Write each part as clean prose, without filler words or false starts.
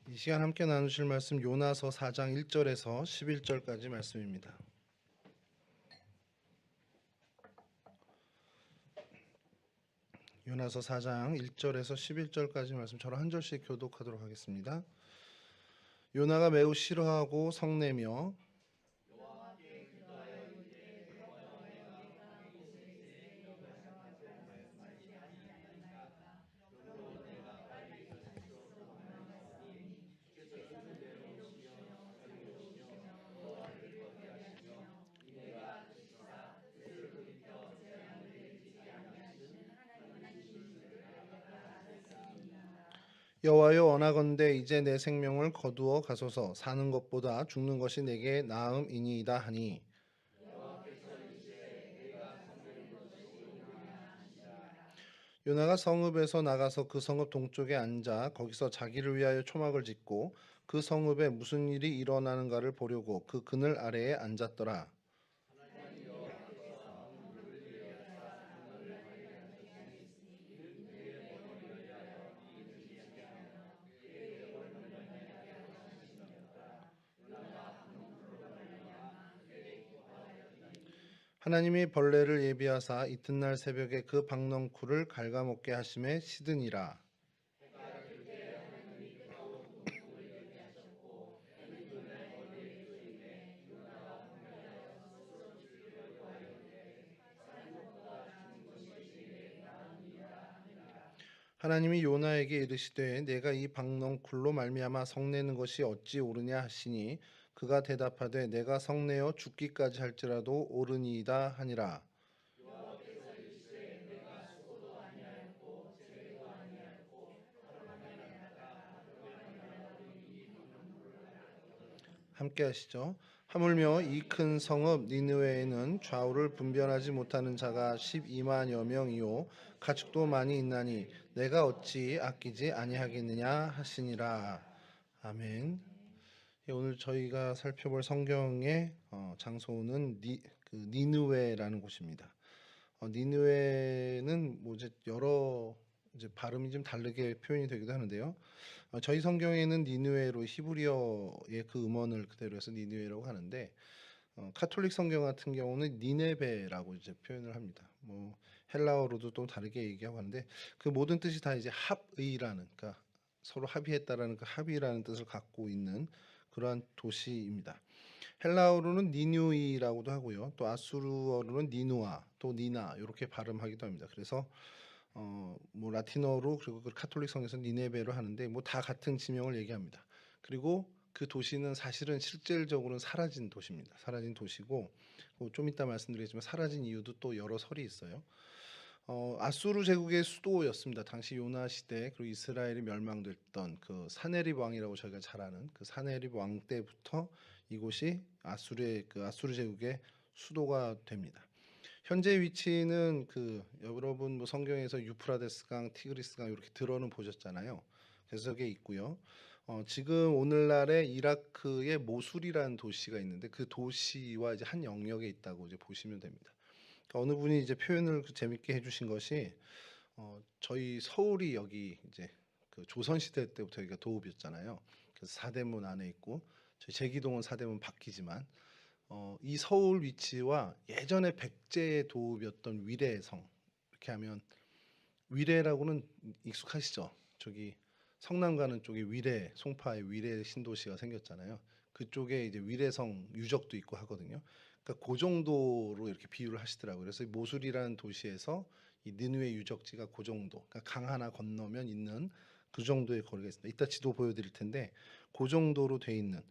이 시간 함께 나누실 말씀 요나서 4장 1절에서 11절까지 말씀입니다. 요나서 4장 1절에서 11절까지 말씀 저로 한 절씩 교독하도록 하겠습니다. 요나가 매우 싫어하고 성내며 여호와여 원하건대 이제 내 생명을 거두어 가소서. 사는 것보다 죽는 것이 내게 나음이니이다 하니 요나가 성읍에서 나가서 그 성읍 동쪽에 앉아 거기서 자기를 위하여 초막을 짓고 그 성읍에 무슨 일이 일어나는가를 보려고 그 그늘 아래에 앉았더라. 하나님이 벌레를 예비하사 이튿날 새벽에 그 박넝쿨을 갉아먹게 하심에 시드니라. 하나님이 요나에게 이르시되 내가 이 박넝쿨로 말미암아 성내는 것이 어찌 옳으냐 하시니 그가 대답하되 내가 성내어 죽기까지 할지라도 옳으니이다 하니라. 함께 하시죠. 하물며 이 큰 성읍 니느웨에는 좌우를 분별하지 못하는 자가 12만여 명이요 가축도 많이 있나니 내가 어찌 아끼지 아니하겠느냐 하시니라. 아멘. 오늘 저희가 살펴볼 성경의 장소는 니느웨라는 곳입니다. 니느웨는 뭐 이제 여러 이제 발음이 좀 다르게 표현이 되기도 하는데요. 저희 성경에는 니느웨로 히브리어의 그 음원을 그대로 해서 니느웨라고 하는데 카톨릭 성경 같은 경우는 니네베라고 이제 표현을 합니다. 뭐 헬라어로도 또 다르게 얘기하고 하는데 그 모든 뜻이 다 이제 합의라는, 그러니까 서로 합의했다라는 그 합의라는 뜻을 갖고 있는 그러한 도시입니다. 헬라어로는 니누이라고도 하고요. 또 아수르어로는 니누아, 또 니나 이렇게 발음하기도 합니다. 그래서 뭐 라틴어로 그리고 그 카톨릭 성에서 니네베로 하는데 뭐 다 같은 지명을 얘기합니다. 그리고 그 도시는 사실은 실질적으로는 사라진 도시입니다. 사라진 도시고 좀 이따 말씀드리겠지만 사라진 이유도 또 여러 설이 있어요. 아수르 제국의 수도였습니다. 당시 요나 시대 그리고 이스라엘이 멸망됐던 그 사네립 왕이라고 저희가 잘 아는 그 사네립 왕 때부터 이곳이 아수르 제국의 수도가 됩니다. 현재 위치는 그 여러분 뭐 성경에서 유프라데스강, 티그리스강 이렇게 들어는 보셨잖아요. 그래서 저게 있고요. 지금 오늘날의 이라크의 모술이라는 도시가 있는데 그 도시와 이제 한 영역에 있다고 이제 보시면 됩니다. 그러니까 어느 분이 이제 표현을 재밌게 해주신 것이 저희 서울이 여기 이제 그 조선 시대 때부터 여기가 도읍이었잖아요. 그래서 사대문 안에 있고 저희 제기동은 사대문 바뀌지만 이 서울 위치와 예전에 백제의 도읍이었던 위례성 이렇게 하면 위례라고는 익숙하시죠? 저기 성남 가는 쪽에 위례, 송파에 위례 신도시가 생겼잖아요. 그쪽에 이제 위례성 유적도 있고 하거든요. 그러니까 그 정도로 이렇게 비유를 하시더라고요. 그래서 모술이라는 도시에서 이 니느웨 유적지가 그 정도, 그러니까 강 하나 건너면 있는 그 정도의 거리가 있습니다. 이따 지도 보여드릴 텐데 그 정도로 돼 있는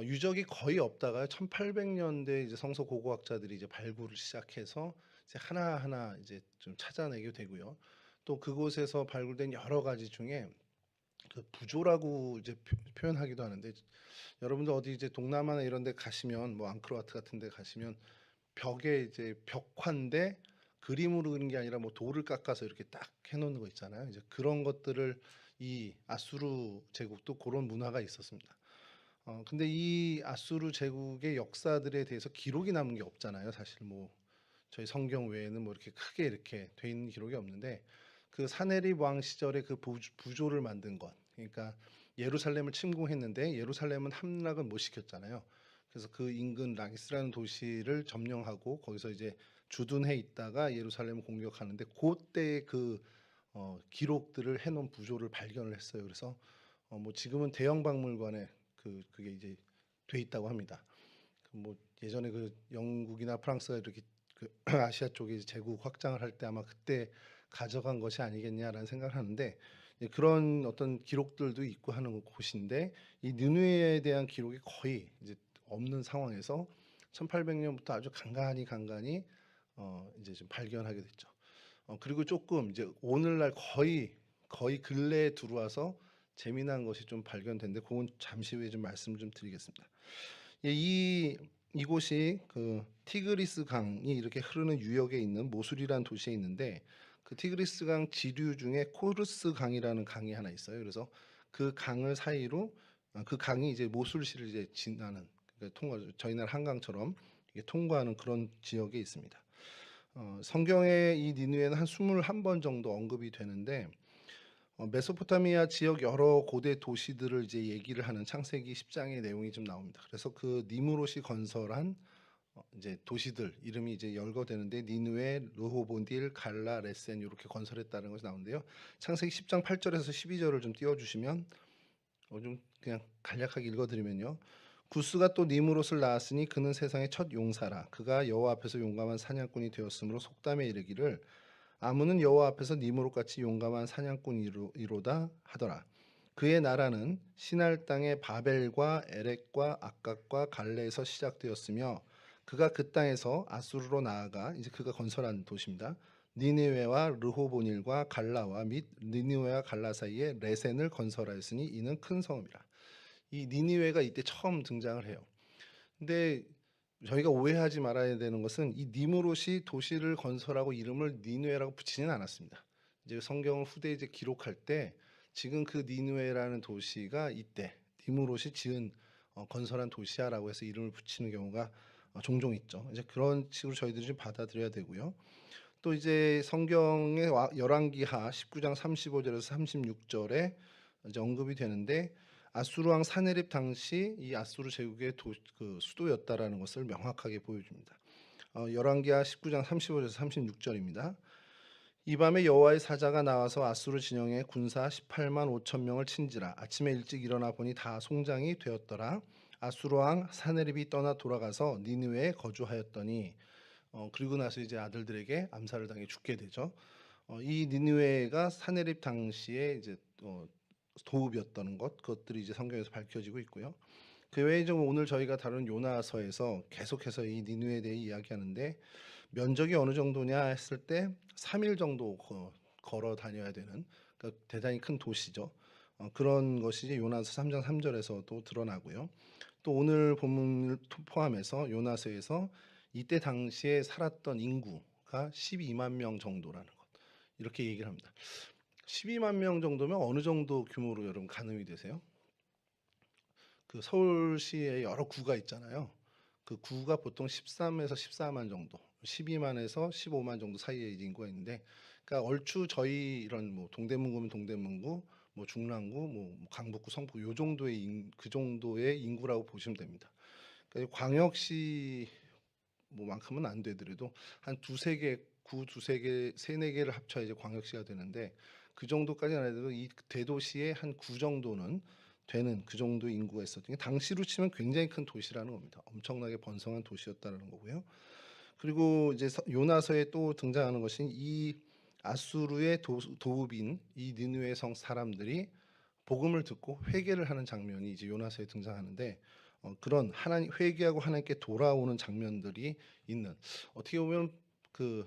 유적이 거의 없다가 1800년대 이제 성서 고고학자들이 이제 발굴을 시작해서 이제 하나하나 이제 좀 찾아내게 되고요. 또 그곳에서 발굴된 여러 가지 중에 그 부조라고 이제 표현하기도 하는데 여러분들 어디 이제 동남아나 이런 데 가시면 뭐 앙크로와트 같은 데 가시면 벽에 이제 벽화인데 그림으로 그린 게 아니라 뭐 돌을 깎아서 이렇게 딱 해놓는 거 있잖아요. 이제 그런 것들을 이 아수르 제국도 그런 문화가 있었습니다. 근데 이 아수르 제국의 역사들에 대해서 기록이 남은 게 없잖아요. 사실 뭐 저희 성경 외에는 뭐 이렇게 크게 이렇게 돼 있는 기록이 없는데 그 사네립 왕 시절에 그 부조를 만든 것, 그러니까 예루살렘을 침공했는데 예루살렘은 함락을 못 시켰잖아요. 그래서 그 인근 라기스라는 도시를 점령하고 거기서 이제 주둔해 있다가 예루살렘을 공격하는데 그때 그 기록들을 해놓은 부조를 발견을 했어요. 그래서 뭐 지금은 대형 박물관에 그게 이제 돼 있다고 합니다. 뭐 예전에 그 영국이나 프랑스가 이렇게 그 아시아 쪽에 제국 확장을 할 때 아마 그때 가져간 것이 아니겠냐라는 생각을 하는데, 그런 어떤 기록들도 있고 하는 곳인데, 이 느누에에 대한 기록이 거의 이제 없는 상황에서 1800년부터 아주 간간히 이제 좀 발견하게 됐죠. 그리고 조금 이제 오늘날 거의 근래에 들어와서 재미난 것이 좀 발견된데, 그건 잠시 후에 좀 말씀 좀 드리겠습니다. 예, 이곳이 그 티그리스 강이 이렇게 흐르는 유역에 있는 모술이라는 도시에 있는데, 그 티그리스 강 지류 중에 코르스 강이라는 강이 하나 있어요. 그래서 그 강을 사이로 그 강이 이제 모술시를 이제 지나는, 그러니까 저희 나라 한강처럼 이게 통과하는 그런 지역에 있습니다. 성경에 이 니느웨는 한 21번 정도 언급이 되는데, 메소포타미아 지역 여러 고대 도시들을 이제 얘기를 하는 창세기 10장의 내용이 좀 나옵니다. 그래서 그 니무롯이 건설한 이제 도시들 이름이 이제 열거되는데, 니느웨, 르호본딜, 갈라, 레센 이렇게 건설했다는 것이 나오는데요. 창세기 10장 8절에서 12절을 좀 띄워주시면, 좀 그냥 간략하게 읽어드리면요. 구스가 또 니무롯을 낳았으니 그는 세상의 첫 용사라. 그가 여호와 앞에서 용감한 사냥꾼이 되었으므로 속담에 이르기를 아문은 여호와 앞에서 니무롯같이 용감한 사냥꾼이로다 하더라. 그의 나라는 시날 땅의 바벨과 에렉과 악각과 갈레에서 시작되었으며, 그가 그 땅에서 아수르로 나아가, 이제 그가 건설한 도시입니다. 니느웨와 르호보닐과 갈라와 및 니느웨와 갈라 사이에 레센을 건설하였으니 이는 큰 성읍이라. 이 니느웨가 이때 처음 등장을 해요. 근데 저희가 오해하지 말아야 되는 것은, 이 니무롯이 도시를 건설하고 이름을 니느웨라고 붙이지는 않았습니다. 이제 성경을 후대에 이제 기록할 때 지금 그 니느웨라는 도시가 이때 니무롯이 지은 건설한 도시야라고 해서 이름을 붙이는 경우가 종종 있죠. 이제 그런 식으로 저희들이 좀 받아들여야 되고요. 또 이제 성경의 열왕기하 19장 35절에서 36절에 이제 언급이 되는데, 아수르 왕 사네립 당시 이 아수르 제국의 그 수도였다라는 것을 명확하게 보여줍니다. 열왕기하 19장 35절에서 36절입니다. 이 밤에 여호와의 사자가 나와서 아수르 진영의 군사 18만 5천 명을 친지라. 아침에 일찍 일어나 보니 다 송장이 되었더라. 아수르 왕 사네립이 떠나 돌아가서 니느웨에 거주하였더니, 그리고 나서 이제 아들들에게 암살을 당해 죽게 되죠. 이 니느웨가 사네립 당시에 이제 도읍이었던 그것들이 이제 성경에서 밝혀지고 있고요. 그 외에 좀 오늘 저희가 다룬 요나서에서 계속해서 이 니느웨에 대해 이야기하는데, 면적이 어느 정도냐 했을 때 3일 정도 걸어 다녀야 되는, 그러니까 대단히 큰 도시죠. 그런 것이 이제 요나서 3장 3절에서도 드러나고요. 또 오늘 본문을 포함해서 요나서에서 이때 당시에 살았던 인구가 12만 명 정도라는 것, 이렇게 얘기를 합니다. 12만 명 정도면 어느 정도 규모로 여러분 가늠이 되세요? 그 서울시에 여러 구가 있잖아요. 그 구가 보통 13에서 14만 정도, 12만에서 15만 정도 사이의 인구가 있는데, 그러니까 얼추 저희 이런 뭐 동대문구면 동대문구, 뭐 중랑구, 뭐 강북구, 성북구 요 정도의 그 정도의 인구라고 보시면 됩니다. 그러니까 광역시 뭐만큼은 안 되더라도 한 두세 개, 구 두세 개, 세네 개를 합쳐야 이제 광역시가 되는데, 그 정도까지는 안 해도 이 대도시의 한 구 정도는 되는 그 정도 인구가 있었던 게, 당시로 치면 굉장히 큰 도시라는 겁니다. 엄청나게 번성한 도시였다는 거고요. 그리고 이제 요나서에 또 등장하는 것이 이 아수르의 도읍인 이 니느웨 성 사람들이 복음을 듣고 회개를 하는 장면이 이제 요나서에 등장하는데, 그런 하나님 회개하고 하나님께 돌아오는 장면들이 있는, 어떻게 보면 그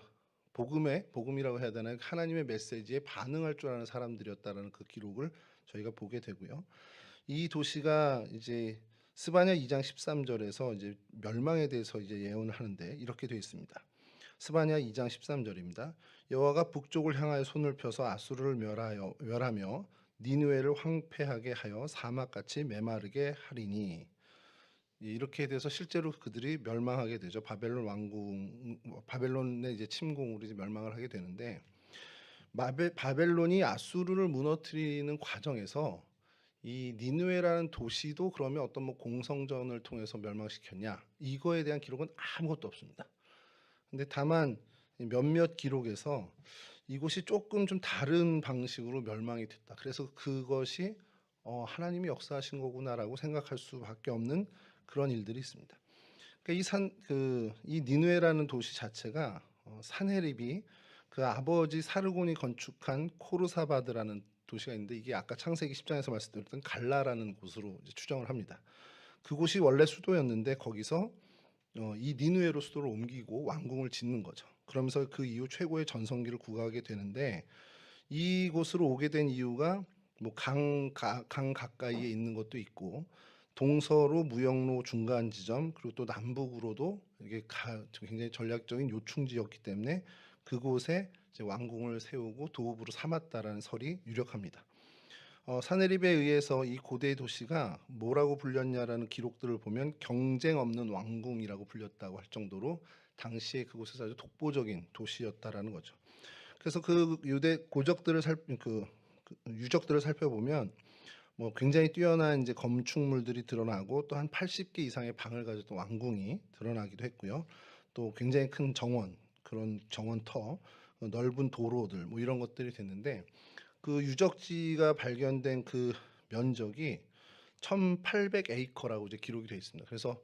복음이라고 해야 되나요? 하나님의 메시지에 반응할 줄 아는 사람들이었다라는 그 기록을 저희가 보게 되고요. 이 도시가 이제 스바냐 2장 13절에서 이제 멸망에 대해서 이제 예언을 하는데 이렇게 되어 있습니다. 스바냐 2장 13절입니다. 여호와가 북쪽을 향하여 손을 펴서 아수르를 멸하며 니느웨를 황폐하게 하여 사막같이 메마르게 하리니, 이렇게 돼서 실제로 그들이 멸망하게 되죠. 바벨론의 이제 침공으로 이제 멸망을 하게 되는데, 바벨론이 아수르를 무너뜨리는 과정에서 이 니느웨라는 도시도 그러면 어떤 뭐 공성전을 통해서 멸망시켰냐? 이거에 대한 기록은 아무것도 없습니다. 근데 다만 몇몇 기록에서 이곳이 조금 좀 다른 방식으로 멸망이 됐다. 그래서 그것이 하나님이 역사하신 거구나라고 생각할 수밖에 없는 그런 일들이 있습니다. 그러니까 이 니느웨라는 도시 자체가 산헤립이 그 아버지 사르곤이 건축한 코르사바드라는 도시가 있는데 이게 아까 창세기 10장에서 말씀드렸던 갈라라는 곳으로 이제 추정을 합니다. 그곳이 원래 수도였는데 거기서 이 니느웨로 수도를 옮기고 왕궁을 짓는 거죠. 그러면서 그 이후 최고의 전성기를 구가하게 되는데 이곳으로 오게 된 이유가 뭐 강 가까이에 있는 것도 있고 동서로 무역로 중간 지점 그리고 또 남북으로도 이게 굉장히 전략적인 요충지였기 때문에 그곳에 이제 왕궁을 세우고 도읍으로 삼았다라는 설이 유력합니다. 사네립에 의해서 이 고대 도시가 뭐라고 불렸냐라는 기록들을 보면 경쟁 없는 왕궁이라고 불렸다고 할 정도로 당시에 그곳에서 아주 독보적인 도시였다라는 거죠. 그래서 그 유대 고적들을 유적들을 살펴보면 뭐 굉장히 뛰어난 이제 건축물들이 드러나고 또 한 80개 이상의 방을 가졌던 왕궁이 드러나기도 했고요. 또 굉장히 큰 정원, 그런 정원터, 넓은 도로들 뭐 이런 것들이 됐는데 그 유적지가 발견된 그 면적이 1,800에이커라고 이제 기록이 되어 있습니다. 그래서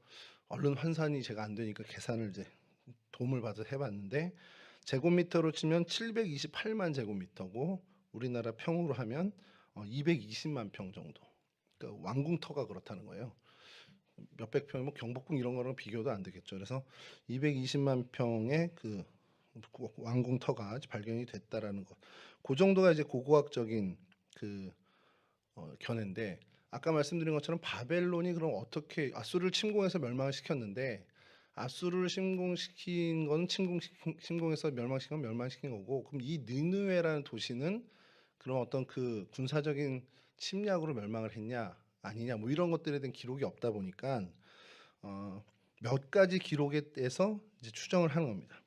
얼른 환산이 제가 안 되니까 계산을 이제 도움을 받아서 해봤는데 제곱미터로 치면 728만 제곱미터고 우리나라 평으로 하면 220만 평 정도. 그러니까 왕궁터가 그렇다는 거예요. 몇백 평이면 경복궁 이런 거랑 비교도 안 되겠죠. 그래서 220만 평의 그 왕궁터가 발견이 됐다라는 것. 그 정도가 이제 고고학적인 그 견해인데 아까 말씀드린 것처럼 바벨론이 그럼 어떻게 아수르를 침공해서 멸망을 시켰는데 아수르를 침공시킨 건 침공해서 멸망시킨 건 멸망시킨 거고 그럼 이 느느웨라는 도시는 그런 어떤 그 군사적인 침략으로 멸망을 했냐 아니냐 뭐 이런 것들에 대한 기록이 없다 보니까 몇 가지 기록에 대해서 이제 추정을 하는 겁니다.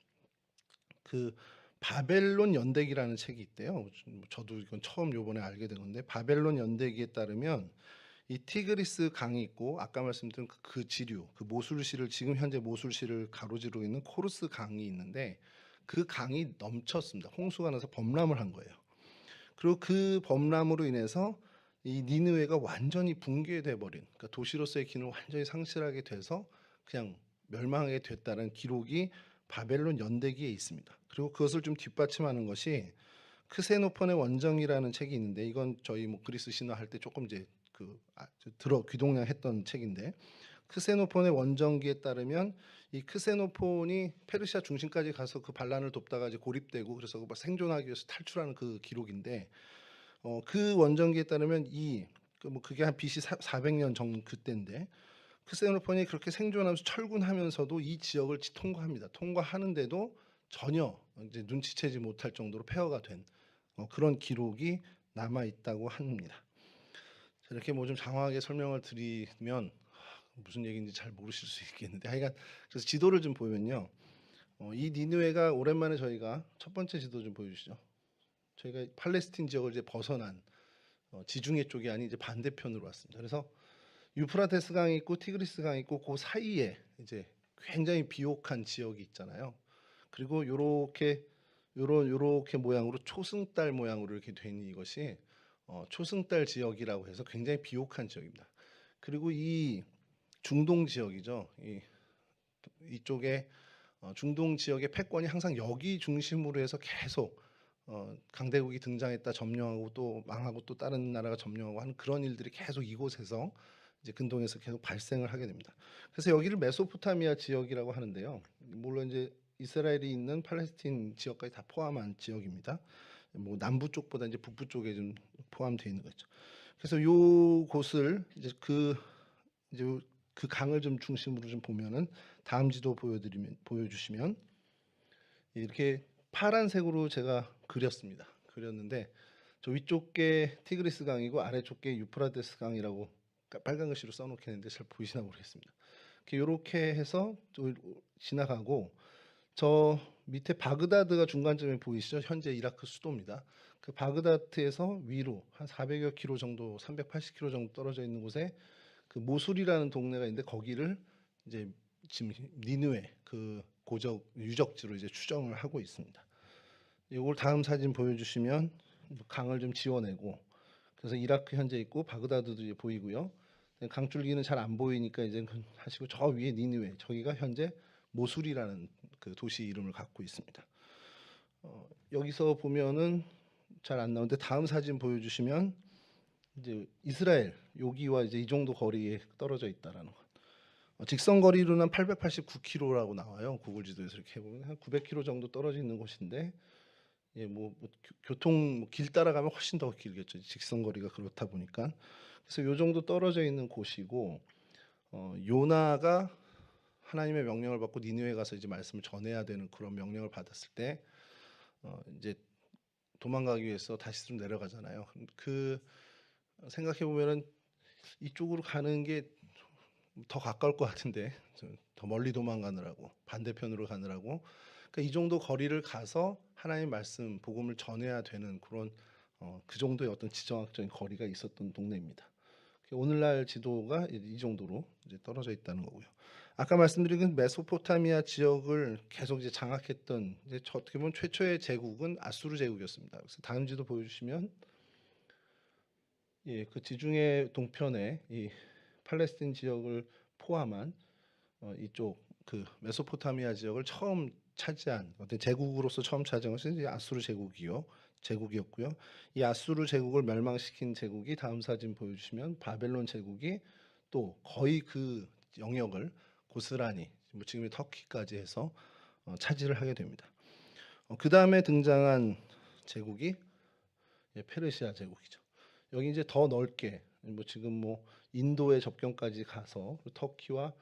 그 바벨론 연대기라는 책이 있대요. 저도 이건 처음 요번에 알게 된 건데 바벨론 연대기에 따르면 이 티그리스 강이 있고 아까 말씀드린 그 지류, 그 모술시를 지금 현재 모술시를 가로지르고 있는 코르스 강이 있는데 그 강이 넘쳤습니다. 홍수가 나서 범람을 한 거예요. 그리고 그 범람으로 인해서 이 니느웨가 완전히 붕괴돼 버린, 그러니까 도시로서의 기능을 완전히 상실하게 돼서 그냥 멸망하게 됐다는 기록이 바벨론 연대기에 있습니다. 그리고 그것을 좀 뒷받침하는 것이 크세노폰의 원정이라는 책이 있는데 이건 저희 뭐 그리스 신화 할 때 조금 이제 귀동냥 했던 책인데 크세노폰의 원정기에 따르면 이 크세노폰이 페르시아 중심까지 가서 그 반란을 돕다가 이제 고립되고 그래서 막 생존하기 위해서 탈출하는 그 기록인데 그 원정기에 따르면 그게 한 BC 400년 전 그때인데 크세노폰이 그렇게 생존하면서 철군하면서도 이 지역을 통과합니다. 통과하는데도 전혀 이제 눈치채지 못할 정도로 폐허가 된 그런 기록이 남아 있다고 합니다. 이렇게 뭐 좀 장황하게 설명을 드리면 무슨 얘기인지 잘 모르실 수 있겠는데 하여간 그래서 지도를 좀 보면요. 이 니느웨가 오랜만에 저희가 첫 번째 지도 좀 보여주시죠. 저희가 팔레스틴 지역을 이제 벗어난 지중해 쪽이 아닌 이제 반대편으로 왔습니다. 그래서 유프라테스 강이 있고 티그리스 강이 있고 그 사이에 이제 굉장히 비옥한 지역이 있잖아요. 그리고 요렇게 모양으로 초승달 모양으로 이렇게 된 이것이 초승달 지역이라고 해서 굉장히 비옥한 지역입니다. 그리고 이 중동 지역이죠. 이쪽에 중동 지역의 패권이 항상 여기 중심으로 해서 계속 강대국이 등장했다 점령하고 또 망하고 또 다른 나라가 점령하고 하는 그런 일들이 계속 이곳에서 이제 근동에서 계속 발생을 하게 됩니다. 그래서 여기를 메소포타미아 지역이라고 하는데요. 물론 이제 이스라엘이 있는 팔레스틴 지역까지 다 포함한 지역입니다. 뭐 남부 쪽보다 이제 북부 쪽에 좀 포함되어 있는 거죠. 그래서 요 곳을 이제 그 강을 좀 중심으로 좀 보면은 다음 지도 보여주시면 이렇게 파란색으로 제가 그렸는데 저 위쪽 게 티그리스 강이고 아래쪽 게 유프라테스 강이라고 빨간 글씨로 써놓겠는데 잘 보이시나 모르겠습니다. 이렇게 해서 또 지나가고 저 밑에 바그다드가 중간점에 보이시죠? 현재 이라크 수도입니다. 그 바그다드에서 위로 한 400여 킬로 정도, 380 킬로 정도 떨어져 있는 곳에 그 모술이라는 동네가 있는데 거기를 이제 지금 니느웨 그 고적 유적지로 이제 추정을 하고 있습니다. 이걸 다음 사진 보여주시면 강을 좀 지워내고 그래서 이라크 현재 있고 바그다드도 이제 보이고요. 강줄기는 잘 안 보이니까 이제 하시고 저 위에 니느웨 저기가 현재 모술이라는 그 도시 이름을 갖고 있습니다. 여기서 보면은 잘 안 나오는데 다음 사진 보여주시면 이제 이스라엘 여기와 이제 이 정도 거리에 떨어져 있다라는 것. 직선 거리로는 889km라고 나와요. 구글 지도에서 이렇게 해보면 한 900km 정도 떨어져 있는 곳인데, 예, 교통 길 따라가면 훨씬 더 길겠죠. 직선 거리가 그렇다 보니까. 그래서 요 정도 떨어져 있는 곳이고, 요나가 하나님의 명령을 받고 니느웨 가서 이제 말씀을 전해야 되는 그런 명령을 받았을 때, 이제 도망가기 위해서 다시 좀 내려가잖아요. 그 생각해 보면은 이쪽으로 가는 게 더 가까울 것 같은데 더 멀리 도망가느라고 반대편으로 가느라고 그러니까 이 정도 거리를 가서 하나님의 말씀 복음을 전해야 되는 그런 그 정도의 어떤 지정학적인 거리가 있었던 동네입니다. 오늘날 지도가 이 정도로 이제 떨어져 있다는 거고요. 아까 말씀드린 그 메소포타미아 지역을 계속 이제 장악했던 이제 어떻게 보면 최초의 제국은 아수르 제국이었습니다. 그래서 다음 지도 보여주시면 예, 그 지중해 동편에 이 팔레스틴 지역을 포함한 이쪽 그 메소포타미아 지역을 처음 차지한 어떤 제국으로서 처음 차지한 것이 이제 아수르 제국이었고요. 이 아수르 제국을 멸망시킨 제국이 다음 사진 보여주시면 바벨론 제국이 또 거의 그 영역을 고스란히 지금의 터키까지 해서 차지를 하게 됩니다. 그 다음에 등장한 제국이 페르시아 제국이죠. 여기 이제 더 넓게 지금 인도의 접경까지 가서 터키와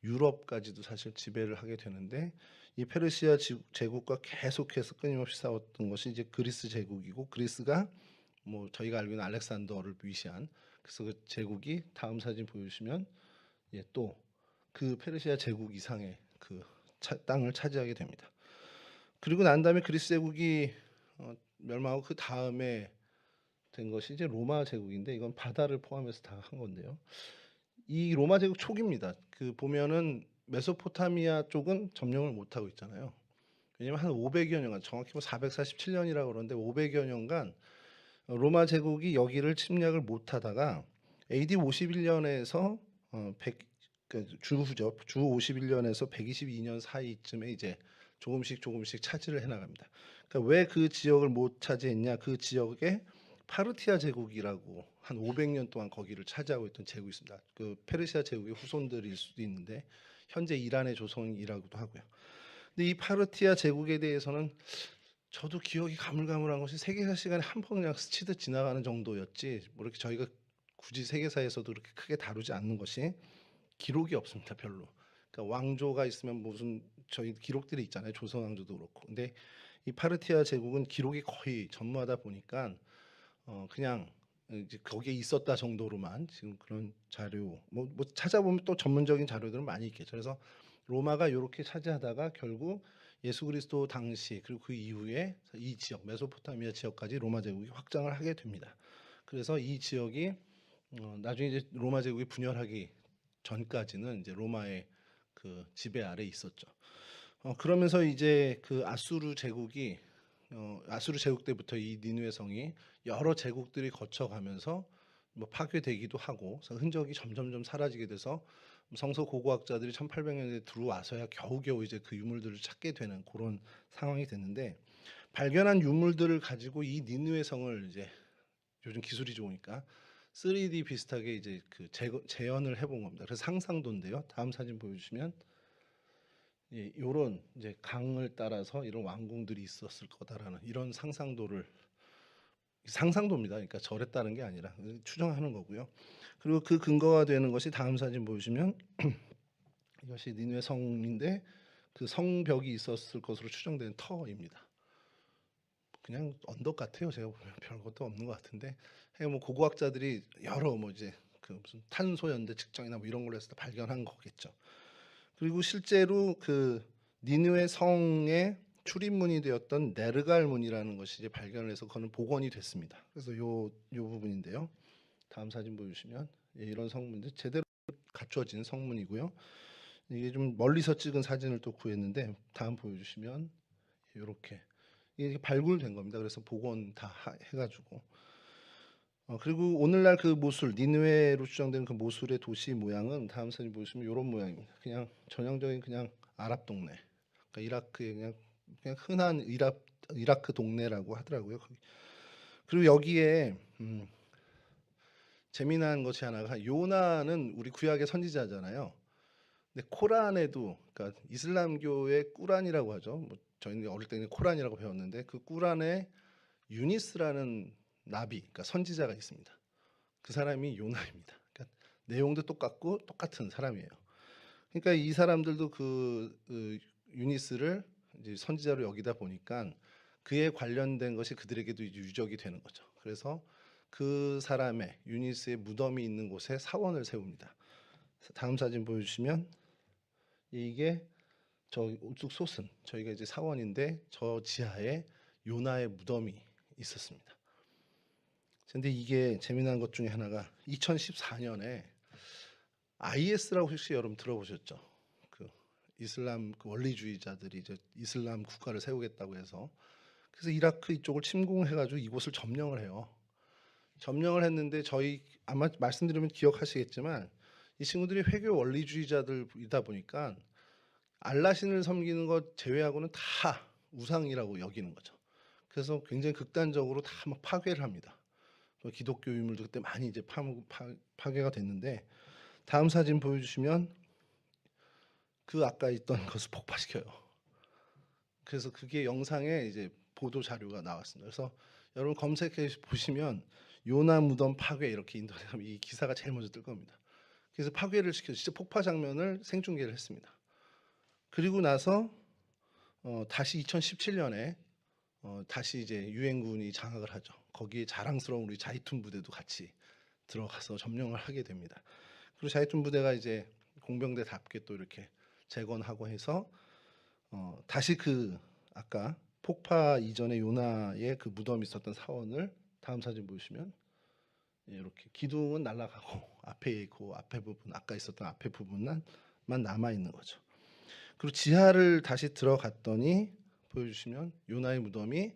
유럽까지도 사실 지배를 하게 되는데 이 페르시아 제국과 계속해서 끊임없이 싸웠던 것이 이제 그리스 제국이고 그리스가 저희가 알고 있는 알렉산더를 위시한 그래서 그 제국이 다음 사진 보여주시면 예, 또 그 페르시아 제국 이상의 그 땅을 차지하게 됩니다. 그리고 난 다음에 그리스 제국이 멸망하고 그 다음에 된 것이 이제 로마 제국인데 이건 바다를 포함해서 다 한 건데요. 이 로마 제국 초기입니다. 그 보면은 메소포타미아 쪽은 점령을 못 하고 있잖아요. 왜냐면 한 500여 년간 정확히 447년이라고 그러는데 500여 년간 로마 제국이 여기를 침략을 못 하다가 AD 51년에서 100 주후죠. 주 51년에서 122년 사이쯤에 이제 조금씩 차지를 해 나갑니다. 그러니까 왜 그 지역을 못 차지했냐? 그 지역에 파르티아 제국이라고 한 500년 동안 거기를 차지하고 있던 제국이 있습니다. 그 페르시아 제국의 후손들일 수도 있는데 현재 이란의 조선이라고도 하고요. 근데 이 파르티아 제국에 대해서는 저도 기억이 가물가물한 것이 세계사 시간에 한 번 그냥 스치듯 지나가는 정도였지 이렇게 저희가 굳이 세계사에서도 그렇게 크게 다루지 않는 것이 기록이 없습니다. 별로. 그러니까 왕조가 있으면 무슨 저희 기록들이 있잖아요. 조선 왕조도 그렇고. 근데 이 파르티아 제국은 기록이 거의 전무하다 보니까 그냥 이제 거기에 있었다 정도로만 지금 그런 자료 찾아보면 또 전문적인 자료들은 많이 있겠죠. 그래서 로마가 이렇게 차지하다가 결국 예수 그리스도 당시 그리고 그 이후에 이 지역 메소포타미아 지역까지 로마 제국이 확장을 하게 됩니다. 그래서 이 지역이 나중에 이제 로마 제국이 분열하기 전까지는 이제 로마의 그 지배 아래 있었죠. 그러면서 이제 그 아수르 제국이 아수르 제국 때부터 이 니느웨 성이 여러 제국들이 거쳐가면서 파괴되기도 하고 흔적이 점점점 사라지게 돼서 성서 고고학자들이 1800년대 들어와서야 겨우겨우 이제 그 유물들을 찾게 되는 그런 상황이 됐는데 발견한 유물들을 가지고 이 니느웨 성을 이제 요즘 기술이 좋으니까 3D 비슷하게 이제 그 재현을 해본 겁니다. 그래서 상상도인데요. 다음 사진 보여주시면 예, 이런 이제 강을 따라서 이런 왕궁들이 있었을 거다라는 이런 상상도입니다. 그러니까 절했다는 게 아니라 추정하는 거고요. 그리고 그 근거가 되는 것이 다음 사진 보여주시면 이것이 니느웨 성인데 그 성벽이 있었을 것으로 추정되는 터입니다. 그냥 언덕 같아요. 제가 보면 별것도 없는 것 같은데 고고학자들이 여러 이제 그 무슨 탄소 연대 측정이나 이런 걸로 해서 발견한 거겠죠. 그리고 실제로 그 니느웨 성의 출입문이 되었던 네르갈 문이라는 것이 이제 발견을 해서 그거는 복원이 됐습니다. 그래서 요 부분인데요. 다음 사진 보여주시면 이런 성문들 제대로 갖춰진 성문이고요. 이게 좀 멀리서 찍은 사진을 또 구했는데 다음 보여주시면 이렇게 이게 발굴된 겁니다. 그래서 복원 다 해가지고 그리고 오늘날 그 모술 니느웨로 추정되는 그 모술의 도시 모양은 다음 사진 보시면 이런 모양입니다. 그냥 전형적인 그냥 아랍 동네, 그러니까 이라크의 그냥 흔한 이라크 동네라고 하더라고요. 그리고 여기에 재미난 것이 하나가 요나는 우리 구약의 선지자잖아요. 근데 코란에도 그러니까 이슬람교의 꾸란이라고 하죠. 뭐 저희는 어릴 때는 코란이라고 배웠는데 그 꾸란에 유니스라는 나비, 그러니까 선지자가 있습니다. 그 사람이 요나입니다. 그러니까 내용도 똑같고 똑같은 사람이에요. 그러니까 이 사람들도 그 유니스를 이제 선지자로 여기다 보니까 그에 관련된 것이 그들에게도 유적이 되는 거죠. 그래서 그 사람의 유니스의 무덤이 있는 곳에 사원을 세웁니다. 다음 사진 보여주시면 이게 저 우측 솟은 저희가 이제 사원인데 저 지하에 요나의 무덤이 있었습니다. 근데 이게 재미난 것 중에 하나가 2014년에 IS라고 혹시 여러분 들어보셨죠? 그 이슬람 그 원리주의자들이 이제 이슬람 국가를 세우겠다고 해서 그래서 이라크 이쪽을 침공해가지고 이곳을 점령을 해요. 점령을 했는데 저희 아마 말씀드리면 기억하시겠지만 이 친구들이 회교 원리주의자들이다 보니까 알라신을 섬기는 것 제외하고는 다 우상이라고 여기는 거죠. 그래서 굉장히 극단적으로 다 막 파괴를 합니다. 기독교 유물도 그때 많이 이제 파괴가 됐는데 다음 사진 보여주시면 그 아까 있던 것을 폭파시켜요. 그래서 그게 영상에 이제 보도 자료가 나왔습니다. 그래서 여러분 검색해 보시면 요나 무덤 파괴 이렇게 인터넷하면 이 기사가 제일 먼저 뜰 겁니다. 그래서 파괴를 시켜 진짜 폭파 장면을 생중계를 했습니다. 그리고 나서 다시 2017년에 다시 이제 유엔군이 장악을 하죠. 거기에 자랑스러운 우리 자이툰 부대도 같이 들어가서 점령을 하게 됩니다. 그리고 자이툰 부대가 이제 공병대답게 또 이렇게 재건하고 해서 다시 그 아까 폭파 이전에 요나의 그 무덤이 있었던 사원을 다음 사진 보시면 이렇게 기둥은 날아가고 앞에 그 앞에 부분 아까 있었던 앞에 부분만 남아 있는 거죠. 그리고 지하를 다시 들어갔더니 보여주시면 요나의 무덤이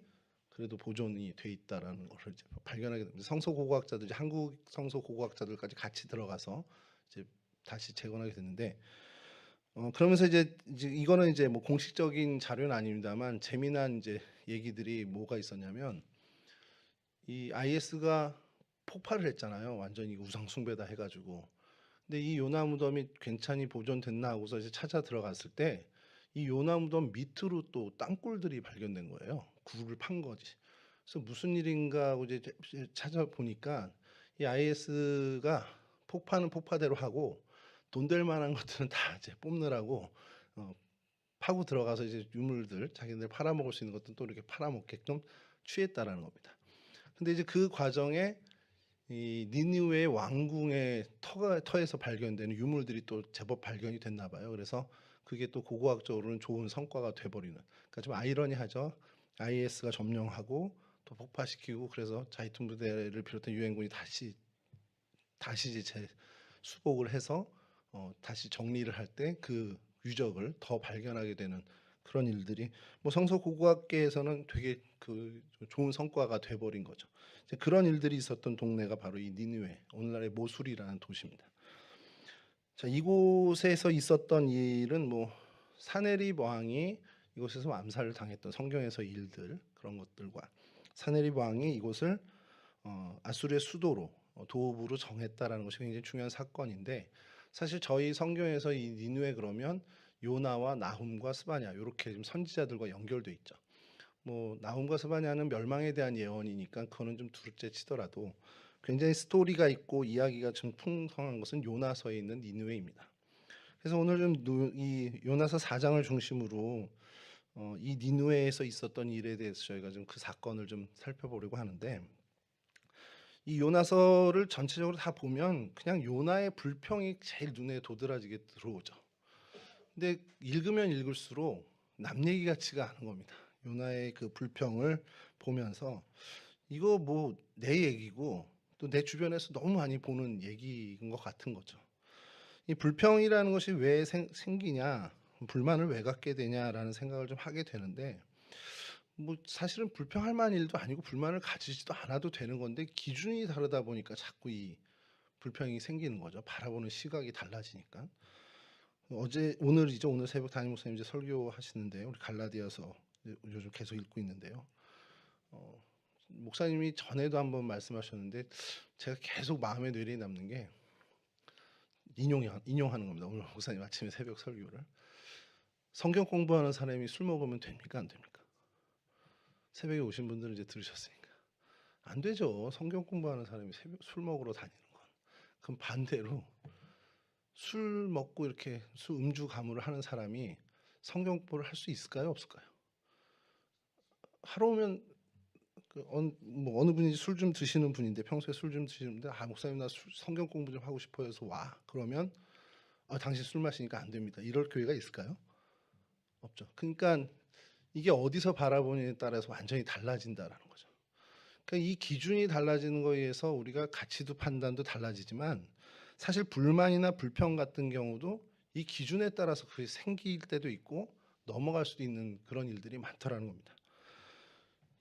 그래도 보존이 돼 있다라는 것을 이제 발견하게 됩니다. 성서고고학자들이 한국 성서고고학자들까지 같이 들어가서 이제 다시 재건하게 됐는데 그러면서 이제 이거는 이제 뭐 공식적인 자료는 아닙니다만 재미난 이제 얘기들이 뭐가 있었냐면 이 IS가 폭발을 했잖아요. 완전히 우상 숭배다 해가지고. 근데 이 요나 무덤이 괜찮이 보존됐나 하고서 이제 찾아 들어갔을 때 이 요나 무덤 밑으로 또 땅굴들이 발견된 거예요. 굴을 판 거지. 그래서 무슨 일인가 하고 이제 찾아보니까 이 IS가 폭파는 폭파대로 하고 돈 될 만한 것들은 다 이제 뽑느라고 파고 들어가서 이제 유물들 자기들 팔아먹을 수 있는 것들은 또 이렇게 팔아먹게끔 취했다라는 겁니다. 근데 이제 그 과정에 이 니느웨의 왕궁의 터에서 발견되는 유물들이 또 제법 발견이 됐나 봐요. 그래서 그게 또 고고학적으로는 좋은 성과가 돼버리는. 그러니까 좀 아이러니하죠. IS가 점령하고 또 폭파시키고 그래서 자이툰 부대를 비롯한 유엔군이 다시 이제 수복을 해서 다시 정리를 할 때 그 유적을 더 발견하게 되는 그런 일들이 뭐 성서 고고학계에서는 되게 그 좋은 성과가 돼버린 거죠. 이제 그런 일들이 있었던 동네가 바로 이 니느웨, 오늘날의 모술이라는 도시입니다. 자, 이곳에서 있었던 일은 뭐 사네립 왕이 이곳에서 암살을 당했던 성경에서 일들 그런 것들과 사네립 왕이 이곳을 아수르의 수도로 도읍으로 정했다라는 것이 굉장히 중요한 사건인데 사실 저희 성경에서 이 니느웨 그러면 요나와 나훔과 스바냐 이렇게 지금 선지자들과 연결돼 있죠. 뭐 나훔과 스바냐는 멸망에 대한 예언이니까 그거는 좀 둘째 치더라도 굉장히 스토리가 있고 이야기가 좀 풍성한 것은 요나서에 있는 니느웨입니다. 그래서 오늘 좀 이 요나서 4장을 중심으로 이 니느웨에서 있었던 일에 대해서 저희가 좀 그 사건을 좀 살펴보려고 하는데 이 요나서를 전체적으로 다 보면 그냥 요나의 불평이 제일 눈에 도드라지게 들어오죠. 근데 읽으면 읽을수록 남 얘기 같지가 않은 겁니다. 요나의 그 불평을 보면서 이거 뭐 내 얘기고 또 내 주변에서 너무 많이 보는 얘기인 것 같은 거죠. 이 불평이라는 것이 왜 생기냐, 불만을 왜 갖게 되냐라는 생각을 좀 하게 되는데, 뭐 사실은 불평할 만한 일도 아니고 불만을 가지지도 않아도 되는 건데 기준이 다르다 보니까 자꾸 이 불평이 생기는 거죠. 바라보는 시각이 달라지니까. 오늘 새벽 담임 목사님 이제 설교하시는데요. 우리 갈라디아서 요즘 계속 읽고 있는데요. 목사님이 전에도 한번 말씀하셨는데 제가 계속 마음에 뇌리에 남는 게 인용하는 겁니다. 오늘 목사님 아침에 새벽 설교를. 성경 공부하는 사람이 술 먹으면 됩니까? 안 됩니까? 새벽에 오신 분들은 이제 들으셨으니까. 안 되죠. 성경 공부하는 사람이 술 먹으러 다니는 건. 그럼 반대로 술 먹고 이렇게 음주 가무를 하는 사람이 성경 공부를 할 수 있을까요? 없을까요? 하러 오면 뭐 어느 분이 술 좀 드시는 분인데 평소에 술 좀 드시는데 목사님 나 성경 공부 좀 하고 싶어요 해서 와. 그러면 당신 술 마시니까 안 됩니다. 이럴 교회가 있을까요? 없죠. 그러니까 이게 어디서 바라보느냐에 따라서 완전히 달라진다라는 거죠. 그러니까 이 기준이 달라지는 거에 의해서 우리가 가치도 판단도 달라지지만 사실 불만이나 불평 같은 경우도 이 기준에 따라서 그게 생길 때도 있고 넘어갈 수도 있는 그런 일들이 많더라는 겁니다.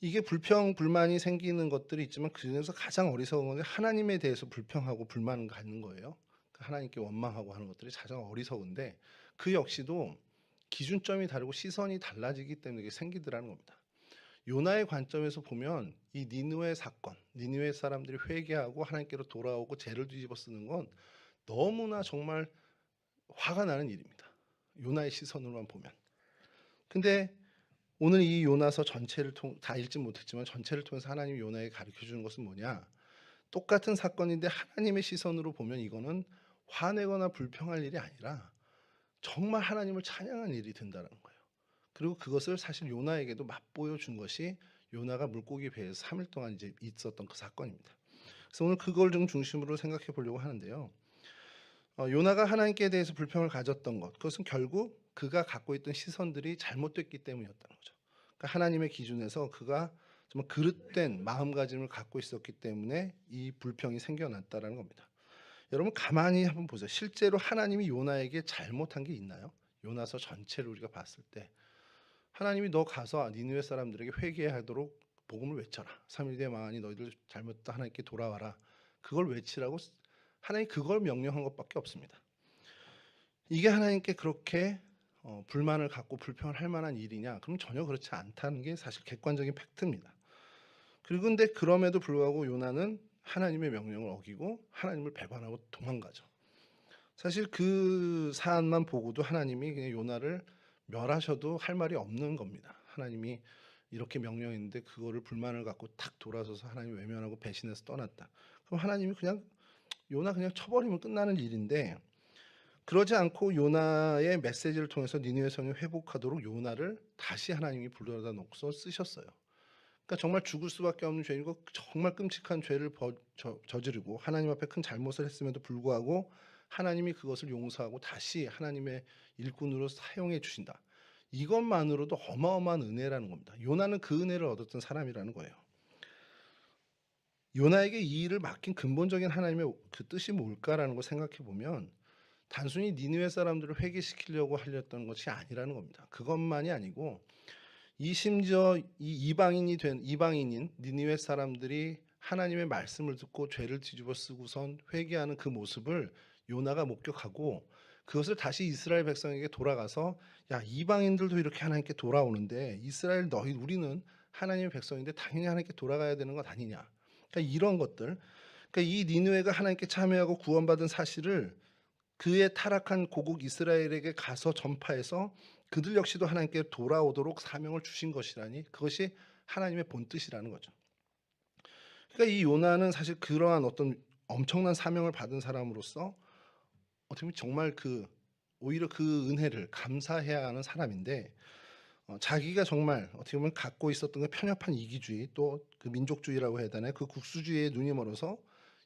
이게 불평, 불만이 생기는 것들이 있지만 그중에서 가장 어리석은 건 하나님에 대해서 불평하고 불만을 갖는 거예요. 하나님께 원망하고 하는 것들이 가장 어리석은데 그 역시도 기준점이 다르고 시선이 달라지기 때문에 이게 생기더라는 겁니다. 요나의 관점에서 보면 이 니느웨 사건, 니느웨 사람들이 회개하고 하나님께로 돌아오고 죄를 뒤집어 쓰는 건 너무나 정말 화가 나는 일입니다. 요나의 시선으로만 보면. 근데 오늘 이 요나서 전체를 다 읽지 못했지만 전체를 통해서 하나님이 요나에게 가르쳐 주는 것은 뭐냐? 똑같은 사건인데 하나님의 시선으로 보면 이거는 화내거나 불평할 일이 아니라 정말 하나님을 찬양하는 일이 된다는 거예요. 그리고 그것을 사실 요나에게도 맛보여 준 것이 요나가 물고기 배에서 3일 동안 이제 있었던 그 사건입니다. 그래서 오늘 그걸 좀 중심으로 생각해 보려고 하는데요. 요나가 하나님께 대해서 불평을 가졌던 것, 그것은 결국 그가 갖고 있던 시선들이 잘못됐기 때문이었다는 거죠. 그러니까 하나님의 기준에서 그가 정말 그릇된 마음가짐을 갖고 있었기 때문에 이 불평이 생겨났다는 겁니다. 여러분 가만히 한번 보세요. 실제로 하나님이 요나에게 잘못한 게 있나요? 요나서 전체를 우리가 봤을 때 하나님이 너 가서 니느웨 사람들에게 회개하도록 복음을 외쳐라. 3일 뒤에 망하니 너희들 잘못했다 하나님께 돌아와라. 그걸 외치라고 하나님이 그걸 명령한 것밖에 없습니다. 이게 하나님께 그렇게 불만을 갖고 불평을 할 만한 일이냐? 그럼 전혀 그렇지 않다는 게 사실 객관적인 팩트입니다. 그리고 근데 그럼에도 불구하고 요나는 하나님의 명령을 어기고 하나님을 배반하고 도망가죠. 사실 그 사안만 보고도 하나님이 그냥 요나를 멸하셔도 할 말이 없는 겁니다. 하나님이 이렇게 명령했는데 그거를 불만을 갖고 탁 돌아서서 하나님 외면하고 배신해서 떠났다. 그럼 하나님이 그냥 요나 그냥 쳐버리면 끝나는 일인데 그러지 않고 요나의 메시지를 통해서 니느웨 성이 회복하도록 요나를 다시 하나님이 불러다 놓고서 쓰셨어요. 그러니까 정말 죽을 수밖에 없는 죄이고 정말 끔찍한 죄를 저지르고 하나님 앞에 큰 잘못을 했음에도 불구하고 하나님이 그것을 용서하고 다시 하나님의 일꾼으로 사용해 주신다. 이것만으로도 어마어마한 은혜라는 겁니다. 요나는 그 은혜를 얻었던 사람이라는 거예요. 요나에게 이 일을 맡긴 근본적인 하나님의 그 뜻이 뭘까라는 걸 생각해 보면 단순히 니느웨 사람들을 회개시키려고 하렸던 것이 아니라는 겁니다. 그것만이 아니고 심지어 이방인인 니느웨 사람들이 하나님의 말씀을 듣고 죄를 뒤집어 쓰고선 회개하는 그 모습을 요나가 목격하고 그것을 다시 이스라엘 백성에게 돌아가서 야 이방인들도 이렇게 하나님께 돌아오는데 이스라엘 우리는 하나님의 백성인데 당연히 하나님께 돌아가야 되는 것 아니냐. 그러니까 이런 것들. 그러니까 이 니느웨가 하나님께 참여하고 구원받은 사실을 그의 타락한 고국 이스라엘에게 가서 전파해서 그들 역시도 하나님께 돌아오도록 사명을 주신 것이라니 그것이 하나님의 본뜻이라는 거죠. 그러니까 이 요나는 사실 그러한 어떤 엄청난 사명을 받은 사람으로서 어떻게 보면 정말 오히려 그 은혜를 감사해야 하는 사람인데 자기가 정말 어떻게 보면 갖고 있었던 그 편협한 이기주의 또 그 민족주의라고 해야 되나요? 그 국수주의에 눈이 멀어서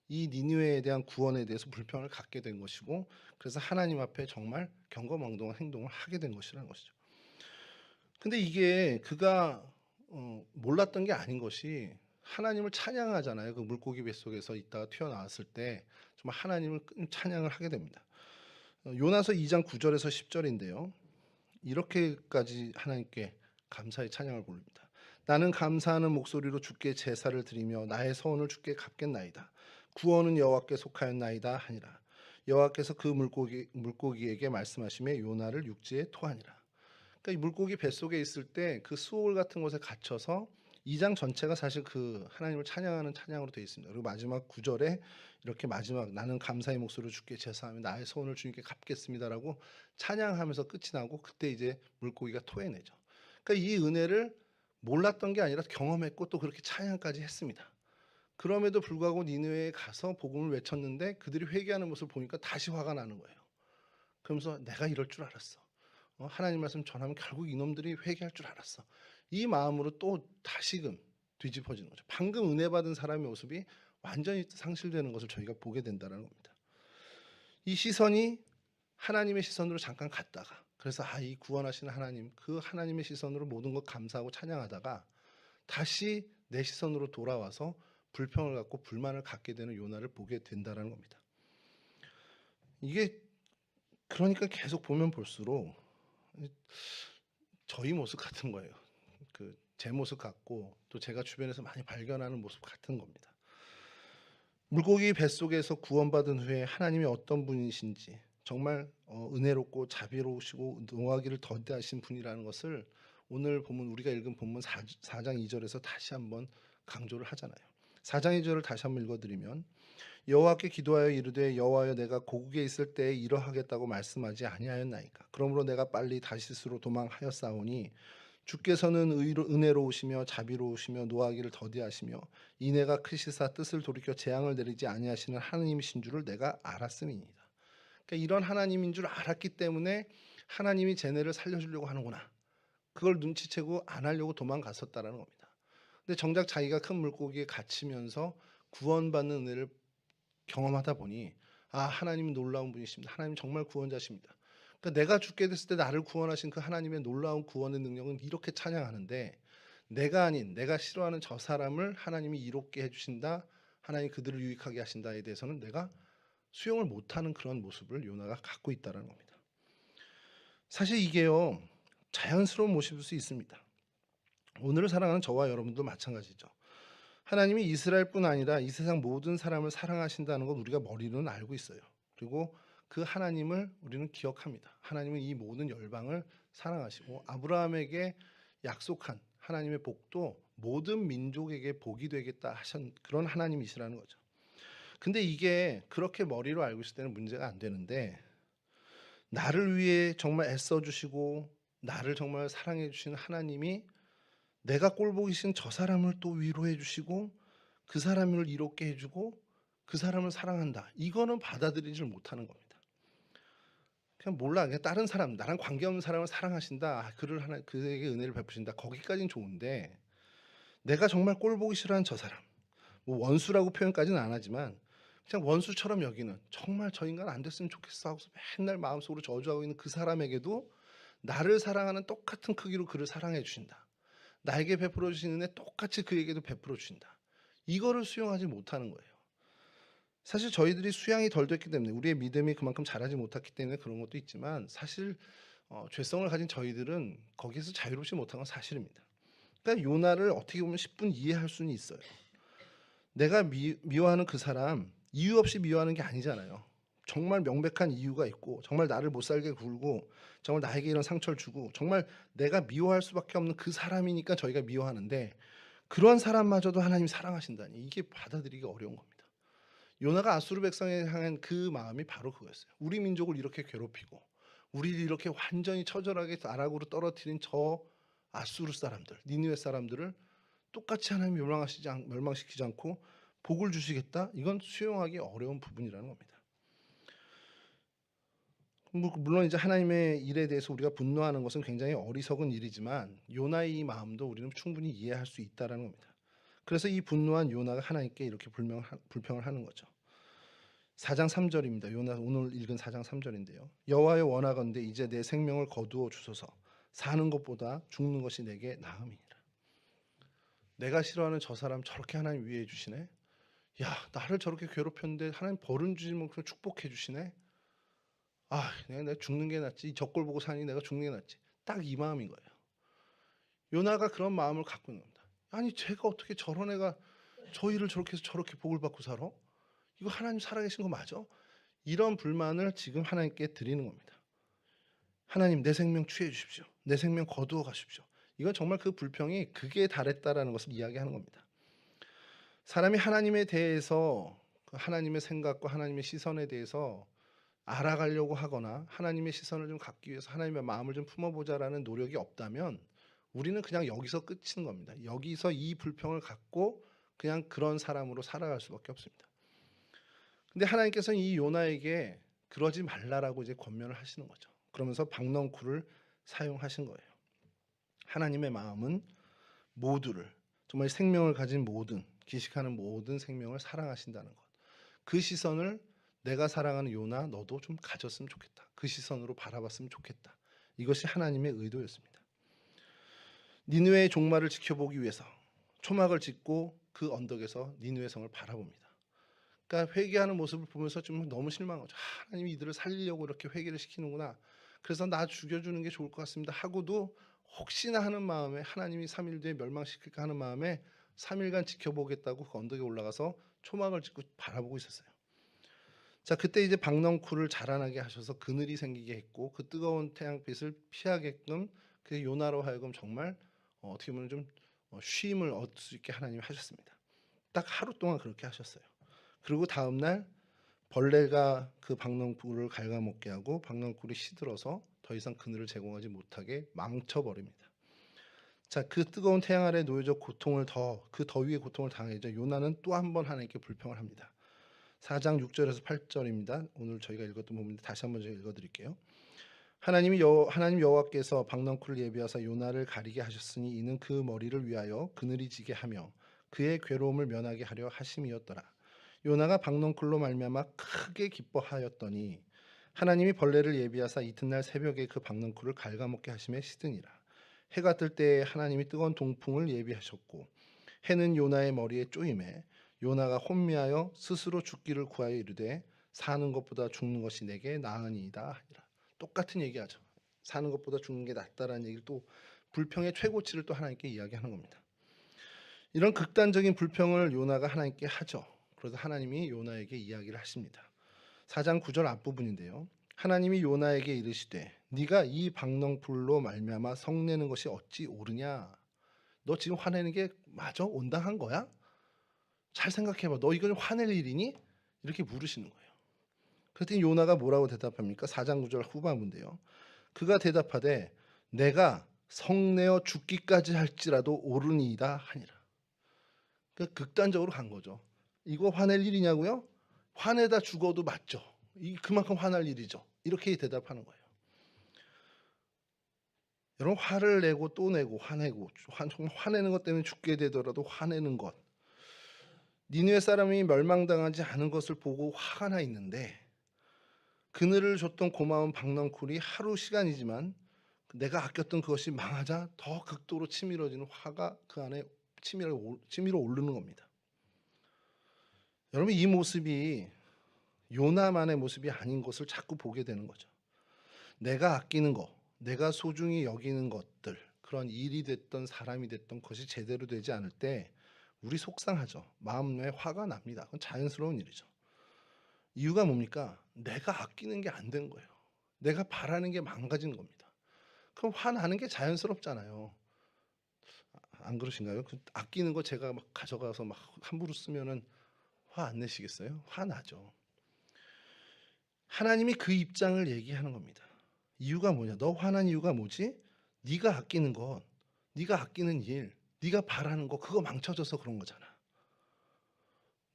이 니느웨에 대한 구원에 대해서 불평을 갖게 된 것이고 그래서 하나님 앞에 정말 경거망동한 행동을 하게 된 것이라는 것이죠. 근데 이게 그가 몰랐던 게 아닌 것이 하나님을 찬양하잖아요. 그 물고기 뱃속에서 있다가 튀어나왔을 때 정말 하나님을 찬양을 하게 됩니다. 요나서 2장 9절에서 10절인데요. 이렇게까지 하나님께 감사의 찬양을 부릅니다. 나는 감사하는 목소리로 주께 제사를 드리며 나의 서원을 주께 갚겠나이다. 구원은 여호와께 속하였나이다 하니라. 여호와께서 그 물고기에게 말씀하시며 요나를 육지에 토하니라. 그러니까 이 물고기 뱃속에 있을 때 그 수올 같은 곳에 갇혀서 2장 전체가 사실 그 하나님을 찬양하는 찬양으로 되어 있습니다. 그리고 마지막 9절에 이렇게 마지막 나는 감사의 목소리로 주께 제사하며 나의 소원을 주님께 갚겠습니다라고 찬양하면서 끝이 나고 그때 이제 물고기가 토해내죠. 그러니까 이 은혜를 몰랐던 게 아니라 경험했고 또 그렇게 찬양까지 했습니다. 그럼에도 불구하고 니느웨에 가서 복음을 외쳤는데 그들이 회개하는 모습을 보니까 다시 화가 나는 거예요. 그러면서 내가 이럴 줄 알았어. 하나님 말씀 전하면 결국 이놈들이 회개할 줄 알았어. 이 마음으로 또 다시금 뒤집어지는 거죠. 방금 은혜 받은 사람의 모습이 완전히 상실되는 것을 저희가 보게 된다는 겁니다. 이 시선이 하나님의 시선으로 잠깐 갔다가 그래서 이 구원하시는 하나님, 그 하나님의 시선으로 모든 것 감사하고 찬양하다가 다시 내 시선으로 돌아와서 불평을 갖고 불만을 갖게 되는 요나를 보게 된다는 겁니다. 이게 그러니까 계속 보면 볼수록 저희 모습 같은 거예요. 제 모습 같고 또 제가 주변에서 많이 발견하는 모습 같은 겁니다. 물고기 뱃속에서 구원받은 후에 하나님이 어떤 분이신지 정말 은혜롭고 자비로우시고 노하기를 더디하신 분이라는 것을 오늘 보면 우리가 읽은 본문 4장 2절에서 다시 한번 강조를 하잖아요. 4장 2절을 다시 한번 읽어드리면 여호와께 기도하여 이르되 여호와여 내가 고국에 있을 때에 이러하겠다고 말씀하지 아니하였나이까. 그러므로 내가 빨리 다시스로 도망하였사오니 주께서는 은혜로우시며 자비로우시며 노하기를 더디하시며 인애가 크시사 뜻을 돌이켜 재앙을 내리지 아니하시는 하나님이신 줄을 내가 알았음이니이다. 그러니까 이런 하나님인 줄 알았기 때문에 하나님이 쟤네를 살려주려고 하는구나. 그걸 눈치채고 안 하려고 도망갔었다라는 겁니다. 근데 정작 자기가 큰 물고기에 갇히면서 구원받는 은혜를 경험하다 보니 하나님은 놀라운 분이십니다. 하나님 정말 구원자십니다. 그러니까 내가 죽게 됐을 때 나를 구원하신 그 하나님의 놀라운 구원의 능력은 이렇게 찬양하는데 내가 아닌 내가 싫어하는 저 사람을 하나님이 이롭게 해주신다. 하나님 그들을 유익하게 하신다에 대해서는 내가 수용을 못하는 그런 모습을 요나가 갖고 있다는 겁니다. 사실 이게요 자연스러운 모습일 수 있습니다. 오늘을 사랑하는 저와 여러분도 마찬가지죠. 하나님이 이스라엘뿐 아니라 이 세상 모든 사람을 사랑하신다는 것 우리가 머리로는 알고 있어요. 그리고 그 하나님을 우리는 기억합니다. 하나님은 이 모든 열방을 사랑하시고 아브라함에게 약속한 하나님의 복도 모든 민족에게 복이 되겠다 하신 그런 하나님이시라는 거죠. 근데 이게 그렇게 머리로 알고 있을 때는 문제가 안 되는데 나를 위해 정말 애써주시고 나를 정말 사랑해 주시는 하나님이 내가 꼴보기 싫은 저 사람을 또 위로해 주시고 그 사람을 이롭게 해주고 그 사람을 사랑한다. 이거는 받아들이질 못하는 겁니다. 그냥 몰라. 그냥 다른 사람, 나랑 관계없는 사람을 사랑하신다. 그에게 은혜를 베푸신다. 거기까지는 좋은데 내가 정말 꼴보기 싫어하는 저 사람, 뭐 원수라고 표현까지는 안 하지만 그냥 원수처럼 여기는 정말 저 인간 안 됐으면 좋겠어 하고서 맨날 마음속으로 저주하고 있는 그 사람에게도 나를 사랑하는 똑같은 크기로 그를 사랑해 주신다. 나에게 베풀어 주시는 애 똑같이 그에게도 베풀어 주신다. 이거를 수용하지 못하는 거예요. 사실 저희들이 수양이 덜 됐기 때문에 우리의 믿음이 그만큼 자라지 못했기 때문에 그런 것도 있지만 사실 죄성을 가진 저희들은 거기에서 자유롭지 못한 건 사실입니다. 그러니까 요나를 어떻게 보면 10분 이해할 수는 있어요. 내가 미워하는 그 사람 이유 없이 미워하는 게 아니잖아요. 정말 명백한 이유가 있고 정말 나를 못 살게 굴고 정말 나에게 이런 상처를 주고 정말 내가 미워할 수밖에 없는 그 사람이니까 저희가 미워하는데 그런 사람마저도 하나님이 사랑하신다니 이게 받아들이기 어려운 겁니다. 요나가 아수르 백성에 향한 그 마음이 바로 그거였어요. 우리 민족을 이렇게 괴롭히고 우리를 이렇게 완전히 처절하게 나락으로 떨어뜨린 저 아수르 사람들, 니느웨 사람들을 똑같이 하나님이 멸망시키지 않고 복을 주시겠다? 이건 수용하기 어려운 부분이라는 겁니다. 물론 이제 하나님의 일에 대해서 우리가 분노하는 것은 굉장히 어리석은 일이지만 요나의 이 마음도 우리는 충분히 이해할 수 있다는 겁니다. 그래서 이 분노한 요나가 하나님께 이렇게 불평을 하는 거죠. 4장 3절입니다. 요나 오늘 읽은 4장 3절인데요. 여호와여 원하건대 이제 내 생명을 거두어 주소서. 사는 것보다 죽는 것이 내게 나음이니라. 내가 싫어하는 저 사람 저렇게 하나님 위해 주시네. 야, 나를 저렇게 괴롭혔는데 하나님 벌은 주지 못하고 축복해 주시네. 아, 내가 죽는 게 낫지. 이 저꼴 보고 사니 내가 죽는 게 낫지. 딱 이 마음인 거예요. 요나가 그런 마음을 갖고 있는 겁니다. 아니, 제가 어떻게 저런 애가 저 일을 저렇게 해서 저렇게 복을 받고 살아? 이거 하나님 살아계신 거 맞아? 이런 불만을 지금 하나님께 드리는 겁니다. 하나님, 내 생명 취해 주십시오. 내 생명 거두어 가십시오. 이건 정말 그 불평이 극에 달했다라는 것을 이야기하는 겁니다. 사람이 하나님에 대해서 하나님의 생각과 하나님의 시선에 대해서 알아가려고 하거나 하나님의 시선을 좀 갖기 위해서 하나님의 마음을 좀 품어보자라는 노력이 없다면 우리는 그냥 여기서 끝인 겁니다. 여기서 이 불평을 갖고 그냥 그런 사람으로 살아갈 수밖에 없습니다. 근데 하나님께서는 이 요나에게 그러지 말라라고 이제 권면을 하시는 거죠. 그러면서 박넝쿨을 사용하신 거예요. 하나님의 마음은 모두를, 정말 생명을 가진 모든, 기식하는 모든 생명을 사랑하신다는 것. 그 시선을 내가 사랑하는 요나 너도 좀 가졌으면 좋겠다. 그 시선으로 바라봤으면 좋겠다. 이것이 하나님의 의도였습니다. 니느웨의 종말을 지켜보기 위해서 초막을 짓고 그 언덕에서 니느웨 성을 바라봅니다. 그러니까 회개하는 모습을 보면서 좀 너무 실망한 거죠. 하나님이 이들을 살리려고 이렇게 회개를 시키는구나. 그래서 나 죽여주는 게 좋을 것 같습니다 하고도 혹시나 하는 마음에 하나님이 3일 뒤에 멸망시킬까 하는 마음에 3일간 지켜보겠다고 그 언덕에 올라가서 초막을 짓고 바라보고 있었어요. 자, 그때 이제 박넝쿨을 자라나게 하셔서 그늘이 생기게 했고 그 뜨거운 태양빛을 피하게끔 그 요나로 하여금 정말 어떻게 보면 좀 쉼을 얻을 수 있게 하나님이 하셨습니다. 딱 하루 동안 그렇게 하셨어요. 그리고 다음 날 벌레가 그 박넝쿨을 갉아먹게 하고 박넝쿨이 시들어서 더 이상 그늘을 제공하지 못하게 망쳐버립니다. 자, 그 뜨거운 태양 아래 놓여져 그 더위의 고통을 당해져 요나는 또 한 번 하나님께 불평을 합니다. 4장 6절에서 8절입니다. 오늘 저희가 읽었던 부분인데 다시 한번 제가 읽어드릴게요. 하나님 여호와께서 박넝쿨을 예비하사 요나를 가리게 하셨으니 이는 그 머리를 위하여 그늘이 지게 하며 그의 괴로움을 면하게 하려 하심이었더라. 요나가 박넝쿨로 말미암아 크게 기뻐하였더니 하나님이 벌레를 예비하사 이튿날 새벽에 그 박넝쿨을 갉아먹게 하심에 시드니라. 해가 뜰 때에 하나님이 뜨거운 동풍을 예비하셨고 해는 요나의 머리에 쪼임에 요나가 혼미하여 스스로 죽기를 구하여 이르되 사는 것보다 죽는 것이 내게 나으니이다 하니라. 똑같은 얘기하죠. 사는 것보다 죽는 게 낫다라는 얘기를 또 불평의 최고치를 또 하나님께 이야기하는 겁니다. 이런 극단적인 불평을 요나가 하나님께 하죠. 그래서 하나님이 요나에게 이야기를 하십니다. 4장 9절 앞부분인데요. 하나님이 요나에게 이르시되 네가 이 박넝쿨로 말미암아 성내는 것이 어찌 옳으냐. 너 지금 화내는 게 맞아? 온당한 거야? 잘 생각해봐. 너 이건 화낼 일이니? 이렇게 물으시는 거예요. 그랬더니 요나가 뭐라고 대답합니까? 4장 9절 후반부인데요. 그가 대답하되 내가 성내어 죽기까지 할지라도 옳으니이다 하니라. 그러니까 극단적으로 간 거죠. 이거 화낼 일이냐고요? 화내다 죽어도 맞죠. 그만큼 화날 일이죠. 이렇게 대답하는 거예요. 여러분, 화를 내고 또 내고 화내고 정말 화내는 것 때문에 죽게 되더라도 화내는 것. 니느웨 사람이 멸망당하지 않은 것을 보고 화가 나 있는데 그늘을 줬던 고마운 박넝쿨이 하루 시간이지만 내가 아꼈던 그것이 망하자 더 극도로 치밀어지는 화가 그 안에 치밀어 오르는 겁니다. 여러분, 이 모습이 요나만의 모습이 아닌 것을 자꾸 보게 되는 거죠. 내가 아끼는 것, 내가 소중히 여기는 것들, 그런 일이 됐던 사람이 됐던 것이 제대로 되지 않을 때 우리 속상하죠. 마음에 화가 납니다. 그건 자연스러운 일이죠. 이유가 뭡니까? 내가 아끼는 게 안 된 거예요. 내가 바라는 게 망가진 겁니다. 그럼 화나는 게 자연스럽잖아요. 안 그러신가요? 아끼는 거 제가 막 가져가서 막 함부로 쓰면은 화 안 내시겠어요? 화나죠. 하나님이 그 입장을 얘기하는 겁니다. 이유가 뭐냐? 너 화난 이유가 뭐지? 네가 아끼는 것, 네가 아끼는 일, 네가 바라는 거 그거 망쳐져서 그런 거잖아.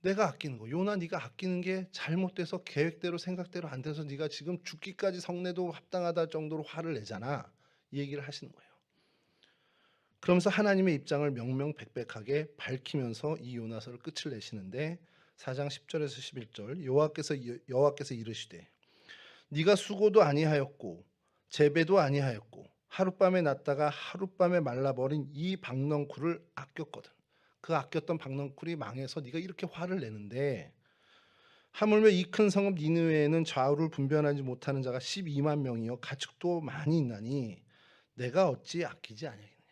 내가 아끼는 거, 요나 네가 아끼는 게 잘못돼서 계획대로 생각대로 안 돼서 네가 지금 죽기까지 성내도 합당하다 정도로 화를 내잖아. 이 얘기를 하시는 거예요. 그러면서 하나님의 입장을 명명백백하게 밝히면서 이 요나서를 끝을 내시는데 4장 10절에서 11절 여호와께서 이르시되 네가 수고도 아니하였고 재배도 아니하였고 하룻밤에 났다가 하룻밤에 말라버린 이 박넝쿨을 아꼈거든. 그 아꼈던 박넝쿨이 망해서 네가 이렇게 화를 내는데, 하물며 이 큰 성읍 니느웨에는 좌우를 분별하지 못하는 자가 12만 명이요 가축도 많이 있나니 내가 어찌 아끼지 아니하겠느냐.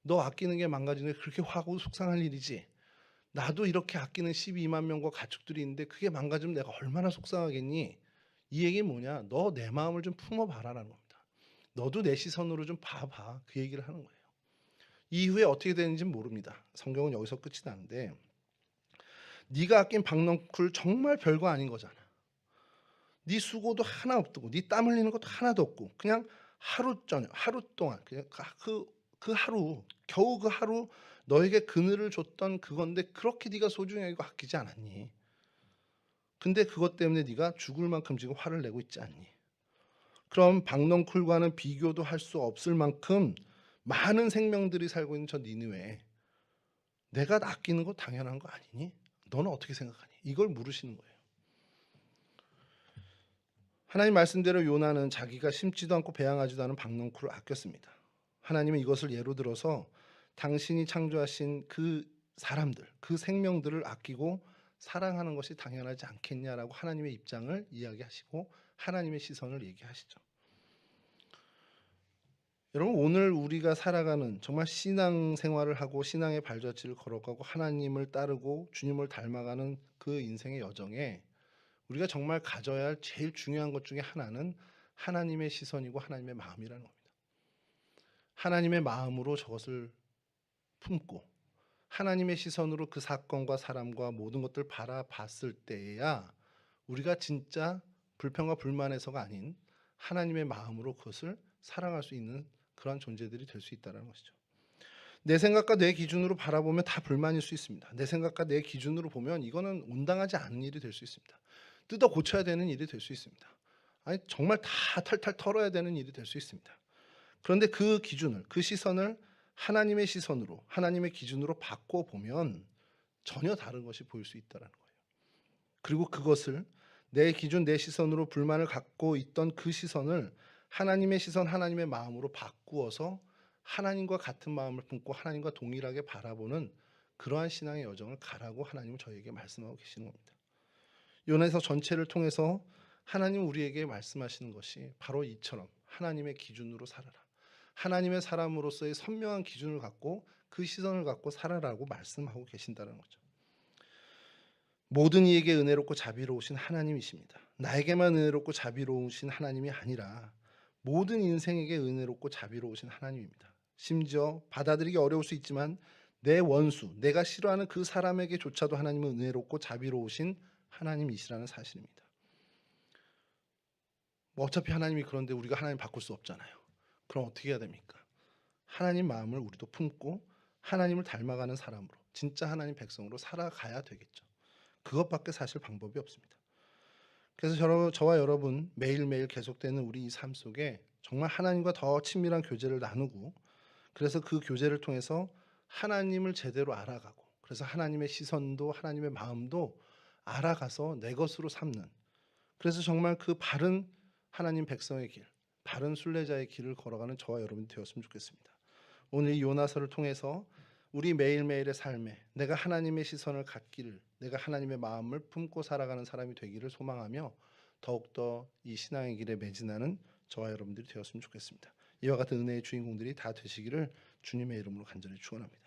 너 아끼는 게 망가지는 게 그렇게 화고 속상할 일이지. 나도 이렇게 아끼는 12만 명과 가축들이 있는데 그게 망가지면 내가 얼마나 속상하겠니. 이 얘기 뭐냐, 너 내 마음을 좀 품어봐라라는 겁니다. 너도 내 시선으로 좀 봐봐, 그 얘기를 하는 거예요. 이후에 어떻게 되는지는 모릅니다. 성경은 여기서 끝이 나는데, 네가 아낀 박넝쿨 정말 별거 아닌 거잖아. 네 수고도 하나 없고 네 땀 흘리는 것도 하나도 없고 그냥 하루 저녁 하루 동안 그냥 그 하루 겨우 그 하루 너에게 그늘을 줬던 그건데 그렇게 네가 소중히 여기고 아끼지 않았니? 근데 그것 때문에 네가 죽을 만큼 지금 화를 내고 있지 않니? 그럼 박넝쿨과는 비교도 할 수 없을 만큼 많은 생명들이 살고 있는 저 니느웨에 내가 아끼는 거 당연한 거 아니니? 너는 어떻게 생각하니? 이걸 물으시는 거예요. 하나님 말씀대로 요나는 자기가 심지도 않고 배양하지도 않은 박넝쿨을 아꼈습니다. 하나님은 이것을 예로 들어서 당신이 창조하신 그 사람들, 그 생명들을 아끼고 사랑하는 것이 당연하지 않겠냐라고 하나님의 입장을 이야기하시고 하나님의 시선을 얘기하시죠. 여러분, 오늘 우리가 살아가는 정말 신앙 생활을 하고 신앙의 발자취를 걸어가고 하나님을 따르고 주님을 닮아가는 그 인생의 여정에 우리가 정말 가져야 할 제일 중요한 것 중에 하나는 하나님의 시선이고 하나님의 마음이라는 겁니다. 하나님의 마음으로 저것을 품고 하나님의 시선으로 그 사건과 사람과 모든 것들 바라봤을 때에야 우리가 진짜 불평과 불만에서가 아닌 하나님의 마음으로 그것을 사랑할 수 있는 그런 존재들이 될 수 있다는 것이죠. 내 생각과 내 기준으로 바라보면 다 불만일 수 있습니다. 내 생각과 내 기준으로 보면 이거는 온당하지 않은 일이 될 수 있습니다. 뜯어 고쳐야 되는 일이 될 수 있습니다. 아니 정말 다 탈탈 털어야 되는 일이 될 수 있습니다. 그런데 그 기준을, 그 시선을 하나님의 시선으로, 하나님의 기준으로 바꿔보면 전혀 다른 것이 보일 수 있다는 거예요. 그리고 그것을 내 기준, 내 시선으로 불만을 갖고 있던 그 시선을 하나님의 시선, 하나님의 마음으로 바꾸어서 하나님과 같은 마음을 품고 하나님과 동일하게 바라보는 그러한 신앙의 여정을 가라고 하나님은 저희에게 말씀하고 계시는 겁니다. 요나서 전체를 통해서 하나님 우리에게 말씀하시는 것이 바로 이처럼 하나님의 기준으로 살아라. 하나님의 사람으로서의 선명한 기준을 갖고 그 시선을 갖고 살아라고 말씀하고 계신다는 거죠. 모든 이에게 은혜롭고 자비로우신 하나님이십니다. 나에게만 은혜롭고 자비로우신 하나님이 아니라 모든 인생에게 은혜롭고 자비로우신 하나님입니다. 심지어 받아들이기 어려울 수 있지만 내 원수, 내가 싫어하는 그 사람에게조차도 하나님은 은혜롭고 자비로우신 하나님이시라는 사실입니다. 어차피 하나님이 그런데 우리가 하나님 바꿀 수 없잖아요. 그럼 어떻게 해야 됩니까? 하나님 마음을 우리도 품고 하나님을 닮아가는 사람으로, 진짜 하나님 백성으로 살아가야 되겠죠. 그것밖에 사실 방법이 없습니다. 그래서 저와 여러분 매일매일 계속되는 우리 이 삶 속에 정말 하나님과 더 친밀한 교제를 나누고, 그래서 그 교제를 통해서 하나님을 제대로 알아가고, 그래서 하나님의 시선도 하나님의 마음도 알아가서 내 것으로 삼는, 그래서 정말 그 바른 하나님 백성의 길, 바른 순례자의 길을 걸어가는 저와 여러분이 되었으면 좋겠습니다. 오늘 이 요나서를 통해서 우리 매일매일의 삶에 내가 하나님의 시선을 갖기를, 내가 하나님의 마음을 품고 살아가는 사람이 되기를 소망하며 더욱더 이 신앙의 길에 매진하는 저와 여러분들이 되었으면 좋겠습니다. 이와 같은 은혜의 주인공들이 다 되시기를 주님의 이름으로 간절히 축원합니다.